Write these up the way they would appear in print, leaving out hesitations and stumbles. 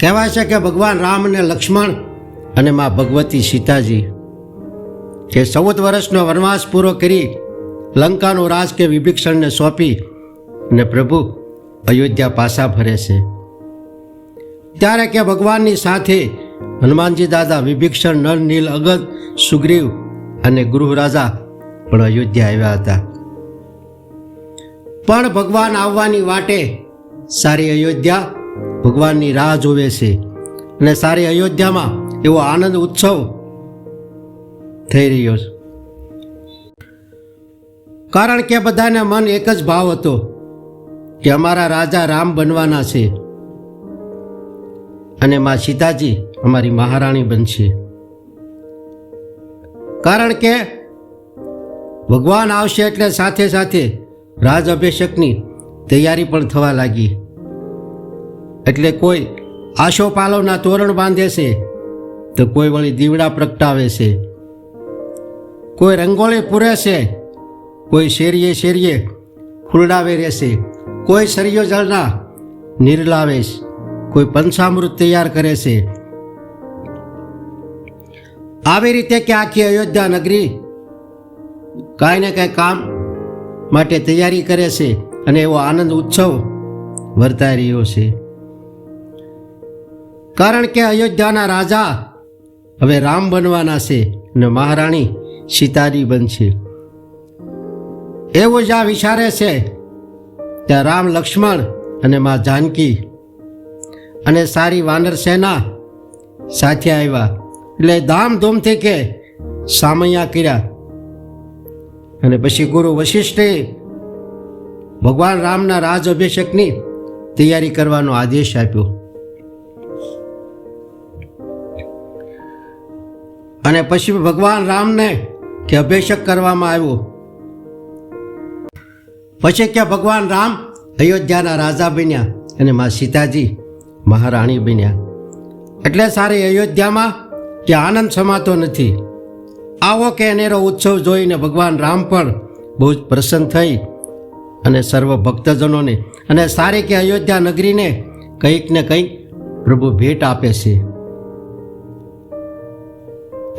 કહેવાય છે કે ભગવાન રામ અને લક્ષ્મણ અને મા ભગવતી સીતાજી કે 14 વર્ષનો વનવાસ પૂરો કરી લંકાનું રાજ કે વિભીષણને સોંપી અને પ્રભુ અયોધ્યા પાછા ફરે છે. ત્યારે કે ભગવાનની સાથે હનુમાનજી દાદા, વિભીષણ, નળ, નીલ, અગદ, સુગ્રીવ અને ગૃહ રાજા પણ અયોધ્યા આવ્યા હતા. પણ ભગવાન આવવાની વાટે સારી અયોધ્યા ભગવાનની રાહ જોવે છે અને સારી અયોધ્યામાં એવો આનંદ ઉત્સવ થઈ રહ્યો છે. કારણ કે બધાને મન એક જ ભાવ હતો કે અમારા રાજા રામ બનવાના છે અને મા સીતાજી અમારી મહારાણી બનશે. કારણ કે ભગવાન આવશે એટલે સાથે સાથે રાજ અભિષેકની તૈયારી પણ થવા લાગી. એટલે કોઈ આશોપાલવના તોરણ બાંધે છે તો કોઈ વળી દીવડા પ્રગટાવે છે, કોઈ રંગોળી પૂરે છે, કોઈ શેરીએ શેરીએ ફૂલડાવે રહેશે, કોઈ સરિયો જળના નિર્લાવે છે, કોઈ પંચામૃત તૈયાર કરે છે. આવી રીતે કે આખી અયોધ્યા નગરી કાંઈ ને કાંઈ કામ માટે તૈયારી કરે છે અને એવો આનંદ ઉત્સવ વર્તાઈ રહ્યો છે. કારણ કે અયોધ્યાના રાજા હવે રામ બનવાના છે અને મહારાણી સીતાજી બનશે. એવું જ્યાં વિચારે છે ત્યાં રામ, લક્ષ્મણ અને મા જાનકી અને સારી વાનર સેના સાથે આવ્યા. એટલે ધામધૂમથી કે સામૈયા કર્યા અને પછી ગુરુ વશિષ્ઠે ભગવાન રામના રાજ અભિષેકની તૈયારી કરવાનો આદેશ આપ્યો. અને પછી ભગવાન રામને કે અભિષેક કરવામાં આવ્યો. પછી કે ભગવાન રામ અયોધ્યાના રાજા બન્યા અને મા સીતાજી મહારાણી બન્યા. એટલે સારી અયોધ્યામાં કે આનંદ સમાતો નથી. આવો કે અનેરો ઉત્સવ જોઈને ભગવાન રામ પણ બહુ જ પ્રસન્ન થઈ અને સર્વ ભક્તજનોને અને સારી કે અયોધ્યા નગરીને કંઈક ને કંઈક પ્રભુ ભેટ આપે છે.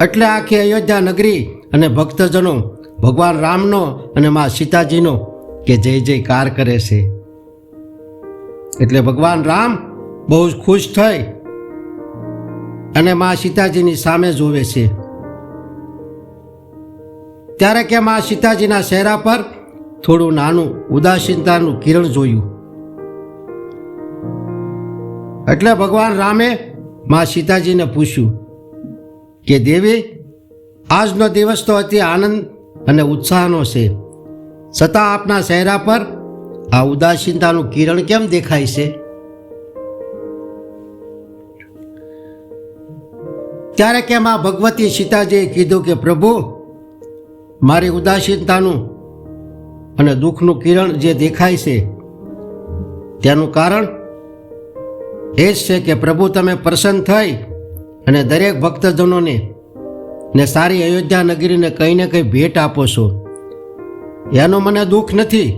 એટલે આખી અયોધ્યા નગરી અને ભક્તજનો ભગવાન રામનો અને મા સીતાજીનો કે જય જયકાર કરે છે. એટલે ભગવાન રામ બહુ જ ખુશ થઈ અને મા સીતાજીની સામે જોવે છે. ત્યારે કે મા સીતાજીના ચહેરા પર થોડું નાનું ઉદાસીનતાનું કિરણ જોયું. એટલે ભગવાન રામે મા સીતાજીને પૂછ્યું કે દેવી, આજનો દિવસ તો અતિ આનંદ અને ઉત્સાહનો છે, છતાં આપના ચહેરા પર આ ઉદાસીનતાનું કિરણ કેમ દેખાય છે? ત્યારે કે મા ભગવતી સીતાજીએ કીધું કે પ્રભુ, મારી ઉદાસીનતાનું અને દુઃખનું કિરણ જે દેખાય છે તેનું કારણ એ જ છે કે પ્રભુ તમે પ્રસન્ન થઈ અને દરેક ભક્તજનોને ને સારી અયોધ્યા નગરીને કંઈ ને કંઈ ભેટ આપો છો. એનું મને દુઃખ નથી,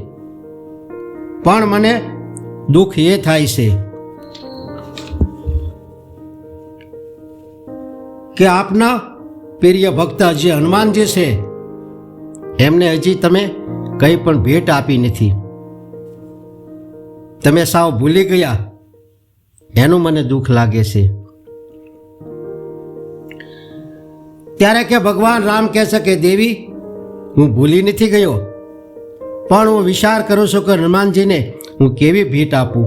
પણ મને દુઃખ એ થાય છે કે આપના પ્રિય ભક્ત જે હનુમાનજી છે એમને હજી તમે કંઈ પણ ભેટ આપી નથી. તમે સાવ ભૂલી ગયા, એનું મને દુઃખ લાગે છે. ત્યારે કે ભગવાન રામ કહે છે કે દેવી, હું ભૂલી નથી ગયો, પણ હું વિચાર કરું છું કે હનુમાનજીને હું કેવી ભેટ આપું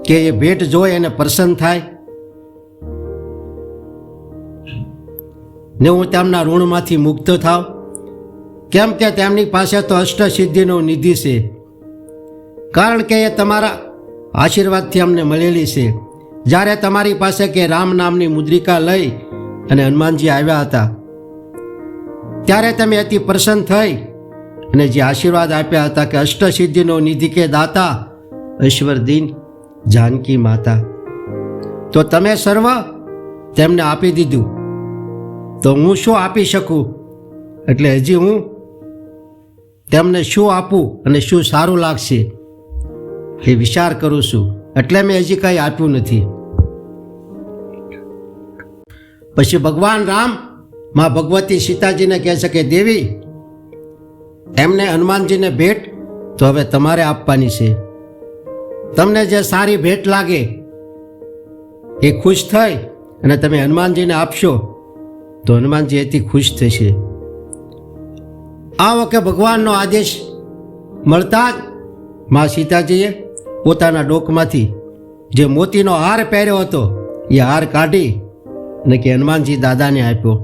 કે એ ભેટ જોઈ એને પ્રસન્ન થાય ને હું તેમના ઋણમાંથી મુક્ત થાવ. કેમ કે તેમની પાસે તો અષ્ટસિદ્ધિનો નિધિ છે. કારણ કે એ તમારા આશીર્વાદથી અમને મળેલી છે. જ્યારે તમારી પાસે કે રામ નામની મુદ્રિકા લઈ અને હનુમાનજી આવ્યા હતા ત્યારે તમે અતિ પ્રસન્ન થઈ અને જે આશીર્વાદ આપ્યા હતા કે અષ્ટસિદ્ધિનો નિધિ કે દાતા ઐશ્વરદીન જાનકી માતા, તો તમે સર્વ તેમને આપી દીધું, તો હું શું આપી શકું? એટલે હજી હું તેમને શું આપું અને શું સારું લાગશે એ વિચાર કરું છું. એટલે મેં હજી કંઈ આપ્યું નથી. પછી ભગવાન રામ માં ભગવતી સીતાજીને કહે છે કે દેવી, એમને હનુમાનજીને ભેટ તો હવે તમારે આપવાની છે. તમને જે સારી ભેટ લાગે એ ખુશ થઈ અને તમે હનુમાનજીને આપશો તો હનુમાનજી એથી ખુશ થશે. આ વખતે ભગવાનનો આદેશ મળતા જ મા સીતાજીએ પોતાના ડોકમાંથી જે મોતીનો હાર પહેર્યો હતો એ હાર કાઢી અને કે હનુમાનજી દાદાને આપ્યો.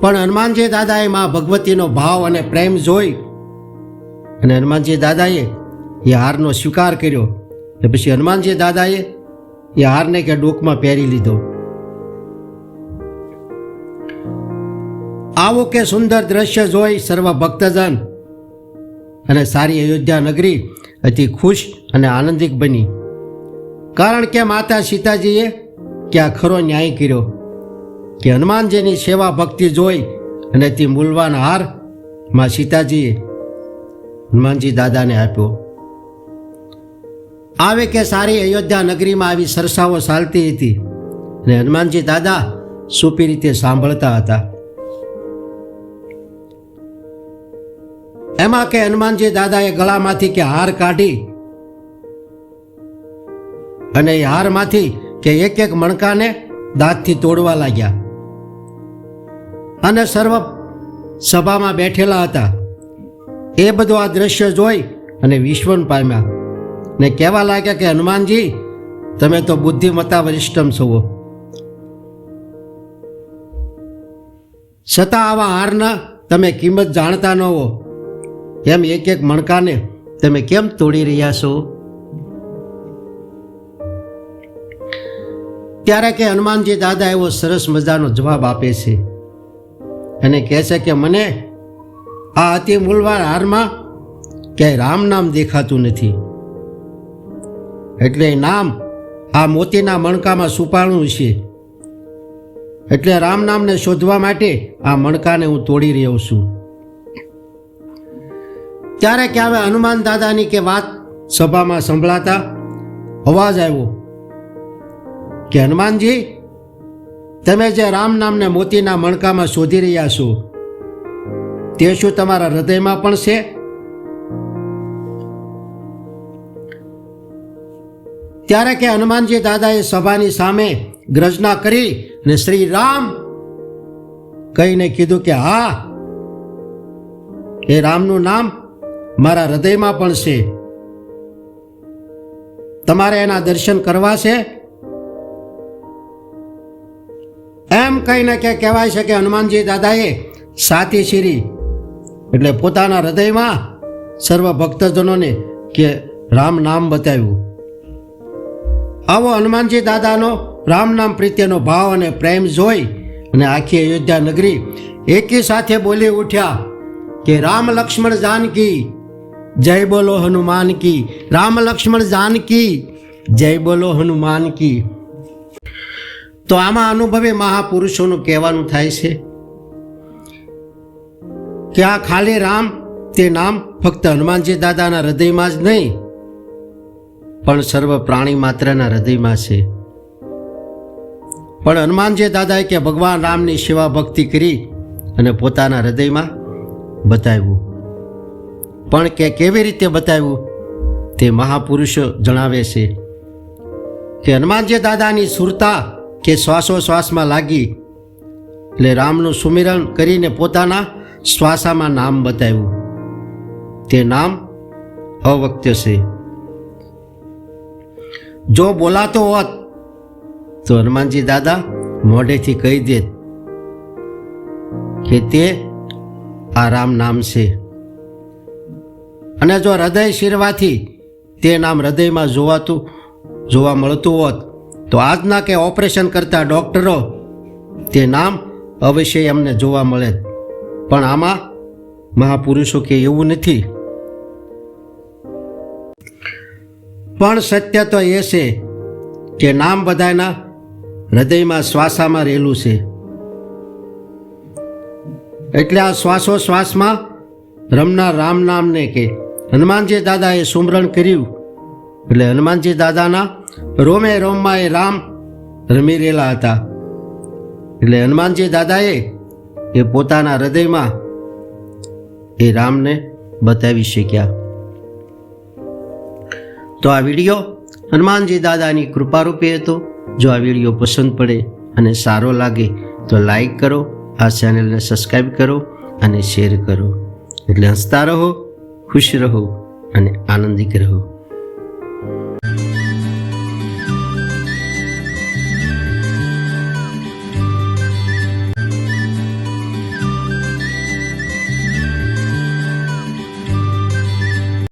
પણ હનુમાનજી દાદાએ મા ભગવતીનો ભાવ અને પ્રેમ જોઈ અને હનુમાનજી દાદાએ એ હારનો સ્વીકાર કર્યો. અને પછી હનુમાનજી દાદાએ એ હારને કે ડોકમાં પહેરી લીધો. આવું કે સુંદર દ્રશ્ય જોઈ સર્વ ભક્તજન અને સારી અયોધ્યા નગરી અતિ ખુશ અને આનંદિત બની. કારણ કે માતા સીતાજીએ કે આ ખરો ન્યાય કર્યો કે હનુમાનજીની સેવા ભક્તિ જોઈ અને તે મૂલવાન હાર માં સીતાજીએ હનુમાનજી દાદાને આપ્યો. આવે કે સારી અયોધ્યા નગરીમાં આવી સરસાઓ ચાલતી હતી અને હનુમાનજી દાદા સુપી રીતે સાંભળતા હતા. એમાં કે હનુમાનજી દાદાએ ગળામાંથી કે હાર કાઢી અને એ હારમાંથી કે એક એક મણકાને દાંતથી તોડવા લાગ્યા. અને સર્વ સભામાં બેઠેલા હતા એ બધું આ દ્રશ્ય જોઈ અને વિશ્વન પામ્યા ને કહેવા લાગ્યા કે હનુમાનજી, તમે તો બુદ્ધિમતા વરિષ્ઠમ છો, છતાં આવા હારના તમે કિંમત જાણતા ન હો. એમ એક એક મણકાને તમે કેમ તોડી રહ્યા છો? ત્યારે કે હનુમાનજી દાદા એવો સરસ મજાનો જવાબ આપે છે અને કહે છે કે મને આ અતિ મૂલવાન હારમાં ક્યાંય રામ નામ દેખાતું નથી, એટલે નામ આ મોતીના મણકામાં છુપાણું છે, એટલે રામ નામને શોધવા માટે આ મણકાને હું તોડી રહ્યો છું. ત્યારે કે હવે હનુમાન દાદાની કે વાત સભામાં સંભળાતા અવાજ આવ્યો કે હનુમાનજી, તમે જે રામ નામને મોતીના મણકામાં શોધી રહ્યા છો તે શું તમારા હૃદયમાં પણ છે? ત્યારે કે હનુમાનજી દાદાએ સભાની સામે ગર્જના કરી ને શ્રી રામ કહીને કીધું કે હા, એ રામનું નામ મારા હૃદયમાં પણ છે. તમારે એના દર્શન કરવા છે? એમ કહીને કે કહેવાય છે કે હનુમાનજી દાદાએ સાતી શીરી એટલે પોતાના હૃદયમાં સર્વ ભક્તજનોને કે રામ નામ બતાવ્યું. આવો હનુમાનજી દાદાનો રામ નામ પ્રત્યેનો ભાવ અને પ્રેમ જોઈ અને આખી અયોધ્યા નગરી એકી સાથે બોલી ઉઠ્યા કે રામ લક્ષ્મણ જાનકી જય બોલો હનુમાન કી, રામ લક્ષ્મણ જાનકી જય બોલો હનુમાન કી. તો આમાં અનુભવી મહાપુરુષોનું કહેવાનું થાય છે કે આ ખાલી રામ તે નામ ફક્ત હનુમાનજી દાદાના હૃદયમાં જ નહીં પણ સર્વ પ્રાણી માત્રના હૃદયમાં છે. પણ હનુમાનજી દાદાએ કે ભગવાન રામની સેવા ભક્તિ કરી અને પોતાના હૃદયમાં બતાવ્યું. પણ કે કેવી રીતે બતાવ્યું તે મહાપુરુષો જણાવે છે કે હનુમાનજી દાદાની સુરતા કે શ્વાસોશ્વાસમાં લાગી એટલે રામનું સુમિરણ કરીને પોતાના શ્વાસામાં નામ બતાવ્યું. તે નામ અવક્ત્ય છે. જો બોલાતો હોત તો હનુમાનજી દાદા મોઢેથી કહી દેત કે તે આ રામ નામ છે. અને જો હૃદય શીરવાથી તે નામ હૃદયમાં જોવા મળતું હોત તો આજના કે ઓપરેશન કરતા ડૉક્ટરો તે નામ અવશ્ય એમને જોવા મળે. પણ આમાં મહાપુરુષો કે એવું નથી. પણ સત્ય તો એ છે કે નામ બધાના હૃદયમાં શ્વાસામાં રહેલું છે. એટલે આ શ્વાસોશ્વાસમાં રમનાર રામ નામને કે હનુમાનજી દાદાએ સુમરણ કર્યું એટલે હનુમાનજી દાદાના રોમે રોમમાં એ રામ રમી રહેલા હતા. એટલે હનુમાનજી દાદાએ એ પોતાના હૃદયમાં એ રામને બતાવી શક્યા. તો આ વિડીયો હનુમાનજી દાદાની કૃપારૂપી હતો. જો આ વિડીયો પસંદ પડે અને સારો લાગે તો લાઈક કરો, આ ચેનલને સબસ્ક્રાઈબ કરો અને શેર કરો. એટલે હસતા રહો, ખુશ રહો અને આનંદિત રહો.